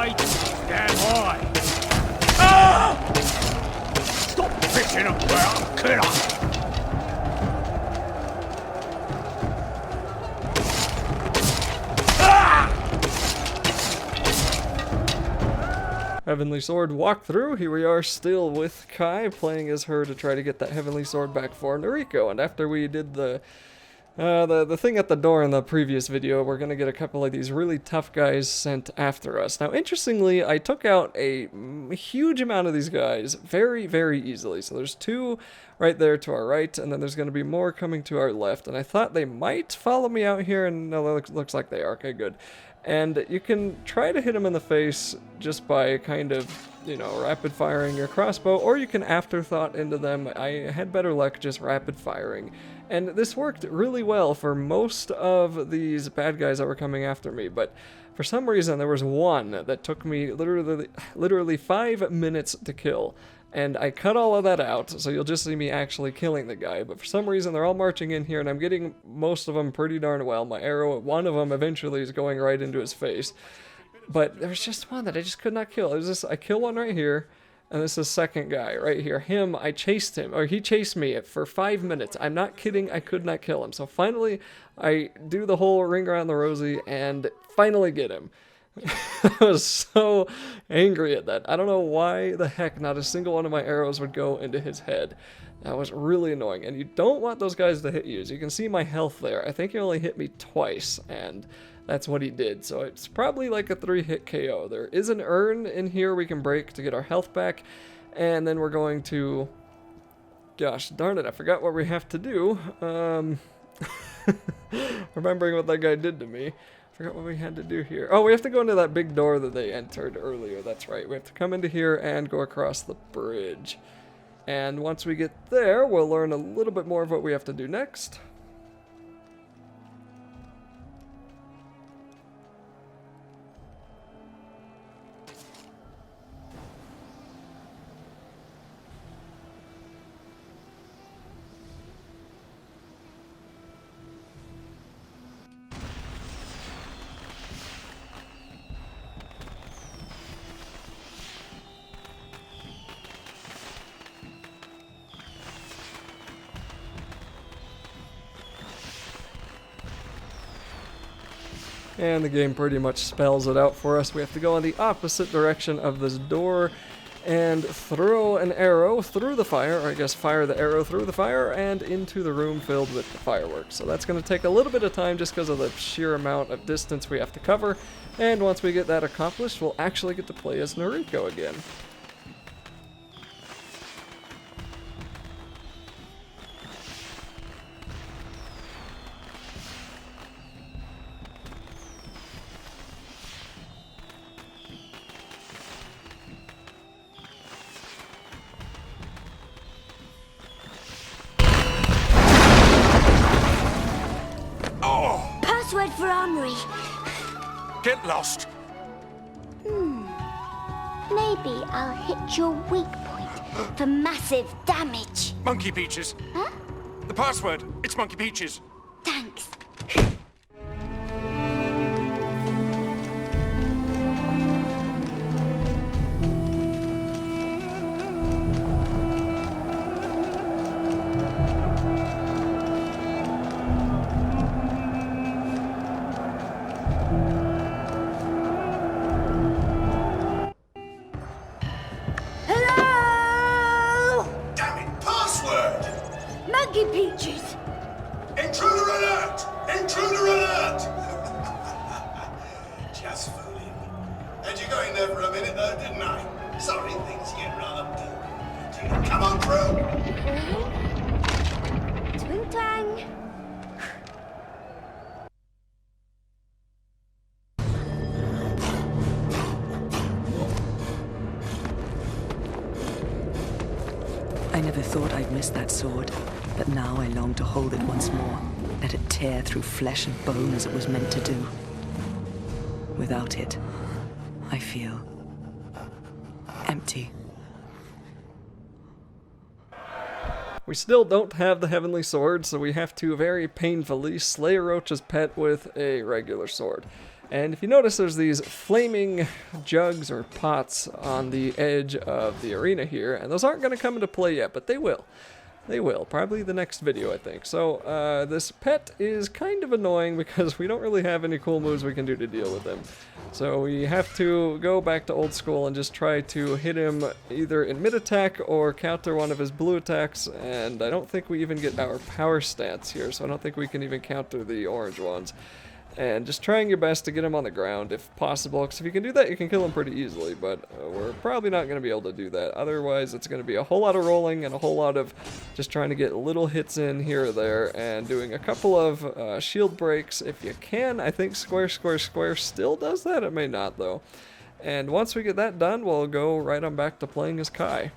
right, stand high. Ah! Stop bitching about killer. Heavenly Sword walkthrough. Here we are still with Kai, playing as her to try to get that Heavenly Sword back for Noriko. And after we did the thing at the door in the previous video, we're going to get a couple of these really tough guys sent after us. Now, interestingly, I took out a huge amount of these guys very, very easily. So there's 2 right there to our right, and then there's going to be more coming to our left. And I thought they might follow me out here, and no, looks like they are. Okay, good. And you can try to hit them in the face just by kind of, you know, rapid firing your crossbow, or you can afterthought into them. I had better luck just rapid firing. And this worked really well for most of these bad guys that were coming after me, but for some reason there was one that took me literally 5 minutes to kill. And I cut all of that out, so you'll just see me actually killing the guy. But for some reason, they're all marching in here, and I'm getting most of them pretty darn well. My arrow at one of them eventually is going right into his face. But there's just one that I just could not kill. It was just, I kill one right here, and this is the second guy right here. Him, I chased him, or he chased me for 5 minutes. I'm not kidding, I could not kill him. So finally, I do the whole ring around the rosy, and finally get him. I was so angry at that. I don't know why the heck not a single one of my arrows would go into his head. That was really annoying, and you don't want those guys to hit you. As you can see my health there. I think he only hit me twice, and that's what he did. So it's probably like a 3-hit KO. There is an urn in here we can break to get our health back, and then we're going to... Gosh darn it, I forgot what we have to do. Remembering what that guy did to me. Forgot what we had to do here. Oh, we have to go into that big door that they entered earlier. That's right. We have to come into here and go across the bridge. And once we get there, we'll learn a little bit more of what we have to do next. And the game pretty much spells it out for us. We have to go in the opposite direction of this door and throw an arrow through the fire, or I guess fire the arrow through the fire and into the room filled with the fireworks. So that's going to take a little bit of time just because of the sheer amount of distance we have to cover. And once we get that accomplished, we'll actually get to play as Noriko again. Password for Armory. Get lost. Maybe I'll hit your weak point for massive damage. Monkey Peaches. Huh? The password. It's Monkey Peaches. Thanks. Monkey Peaches! Intruder alert! Intruder alert! Just fooling. Had you going there for a minute though, didn't I? Sorry, things get rather boring. Come on through! Twing twang! I never thought I'd miss that sword, but now I long to hold it once more, let it tear through flesh and bone as it was meant to do. Without it, I feel empty. We still don't have the Heavenly Sword, so we have to very painfully slay Roach's pet with a regular sword. And if you notice, there's these flaming jugs or pots on the edge of the arena here, and those aren't going to come into play yet, but they will. They will. Probably the next video, I think. So, this pet is kind of annoying because we don't really have any cool moves we can do to deal with him. So we have to go back to old school and just try to hit him either in mid-attack or counter one of his blue attacks, and I don't think we even get our power stance here, so I don't think we can even counter the orange ones. And just trying your best to get him on the ground if possible, because if you can do that, you can kill him pretty easily, but we're probably not going to be able to do that. Otherwise, it's going to be a whole lot of rolling and a whole lot of just trying to get little hits in here or there and doing a couple of shield breaks if you can. I think square, square, square still does that. It may not, though. And once we get that done, we'll go right on back to playing as Kai.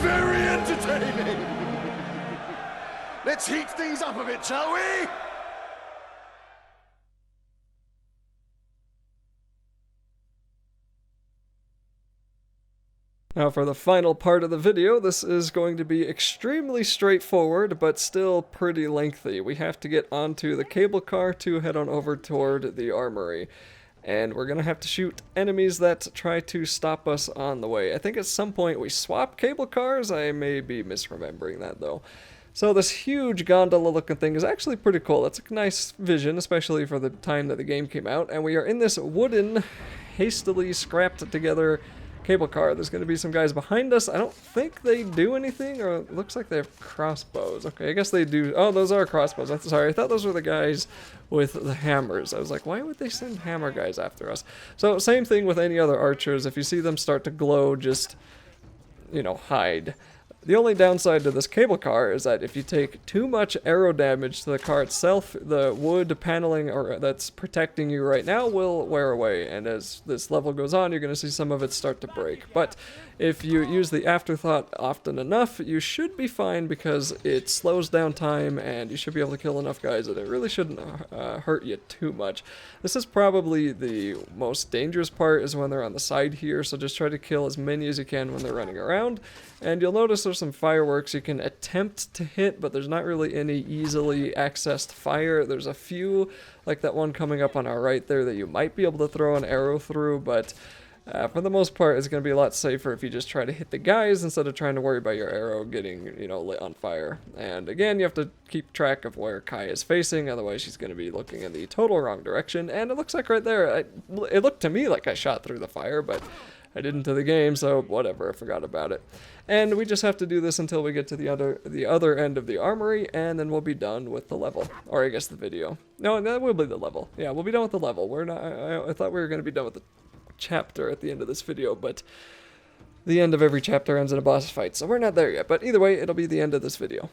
Very entertaining! Let's heat things up a bit, shall we? Now for the final part of the video, this is going to be extremely straightforward, but still pretty lengthy. We have to get onto the cable car to head on over toward the Armory. And we're going to have to shoot enemies that try to stop us on the way. I think at some point we swap cable cars. I may be misremembering that though. So this huge gondola looking thing is actually pretty cool. It's a nice vision, especially for the time that the game came out. And we are in this wooden, hastily scrapped together cable car. There's going to be some guys behind us. I don't think they do anything, or it looks like they have crossbows. Okay, I guess they do. Oh, those are crossbows. I'm sorry. I thought those were the guys with the hammers. I was like, why would they send hammer guys after us? So same thing with any other archers. If you see them start to glow, just, you know, hide. The only downside to this cable car is that if you take too much arrow damage to the car itself, the wood paneling that's protecting you right now will wear away, and as this level goes on, you're going to see some of it start to break. But if you use the afterthought often enough, you should be fine because it slows down time, and you should be able to kill enough guys that it really shouldn't hurt you too much. This is probably the most dangerous part, is when they're on the side here, so just try to kill as many as you can when they're running around. And you'll notice there's some fireworks you can attempt to hit, but there's not really any easily accessed fire. There's a few, like that one coming up on our right there, that you might be able to throw an arrow through, but for the most part, it's going to be a lot safer if you just try to hit the guys instead of trying to worry about your arrow getting, you know, lit on fire. And again, you have to keep track of where Kai is facing, otherwise she's going to be looking in the total wrong direction. And it looks like right there, it looked to me like I shot through the fire, but I didn't to the game, so whatever, I forgot about it. And we just have to do this until we get to the other end of the armory, and then we'll be done with the level. Or I guess the video. No, that will be the level. Yeah, we'll be done with the level. We're not. I thought we were going to be done with the chapter at the end of this video, but the end of every chapter ends in a boss fight, so we're not there yet. But either way, it'll be the end of this video.